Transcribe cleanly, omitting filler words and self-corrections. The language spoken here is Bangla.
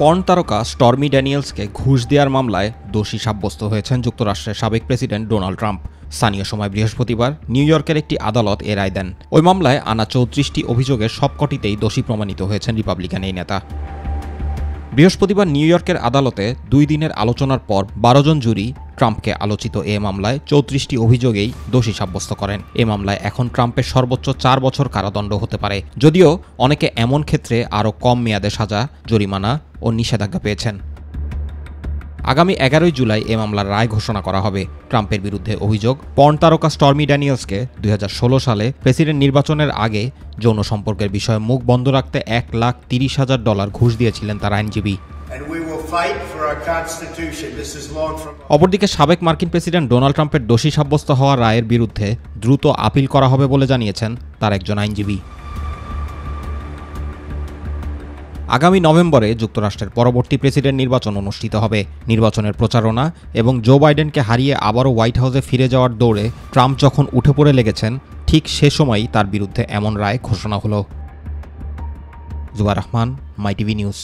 পর্ন তারকা স্টর্মি ড্যানিয়েলসকে ঘুষ দেওয়ার মামলায় দোষী সাব্যস্ত হয়েছেন যুক্তরাষ্ট্রের সাবেক প্রেসিডেন্ট ডোনাল্ড ট্রাম্প। স্থানীয় সময় বৃহস্পতিবার নিউ ইয়র্কের একটি আদালত এ রায় দেন। ওই মামলায় আনা 34টি অভিযোগের সবকটিতেই দোষী প্রমাণিত হয়েছেন রিপাবলিকান এই নেতা। বৃহস্পতিবার নিউ ইয়র্কের আদালতে 2 দিনের আলোচনার পর 12 জন জুরি ট্রাম্পকে আলোচিত এ মামলায় 34টি অভিযোগেই দোষী সাব্যস্ত করেন। এ মামলায় এখন ট্রাম্পের সর্বোচ্চ 4 বছর কারাদণ্ড হতে পারে, যদিও অনেকে এমন ক্ষেত্রে আরও কম মেয়াদে সাজা, জরিমানা ও নিষেধাজ্ঞা পেয়েছেন। আগামী 11 জুলাই এ মামলার রায় ঘোষণা করা হবে। ট্রাম্পের বিরুদ্ধে অভিযোগ, পর্ন তারকা স্টর্মি ড্যানিয়েলসকে 2016 সালে প্রেসিডেন্ট নির্বাচনের আগে যৌন সম্পর্কের বিষয়ে মুখ বন্ধ রাখতে $1,30,000 ঘুষ দিয়েছিলেন তার আইনজীবী। অপরদিকে সাবেক মার্কিন প্রেসিডেন্ট ডোনাল্ড ট্রাম্পের দোষী সাব্যস্ত হওয়া রায়ের বিরুদ্ধে দ্রুত আপিল করা হবে বলে জানিয়েছেন তার একজন আইনজীবী। আগামী নভেম্বরে যুক্তরাষ্ট্রের পরবর্তী প্রেসিডেন্ট নির্বাচন অনুষ্ঠিত হবে। নির্বাচনের প্রচারণা এবং জো বাইডেনকে হারিয়ে আবারও হোয়াইট হাউসে ফিরে যাওয়ার দৌড়ে ট্রাম্প যখন উঠে পড়ে লেগেছেন, ঠিক সে সময়ই তার বিরুদ্ধে এমন রায় ঘোষণা হলো। জুবাইর রহমান, মাই টিভি নিউজ।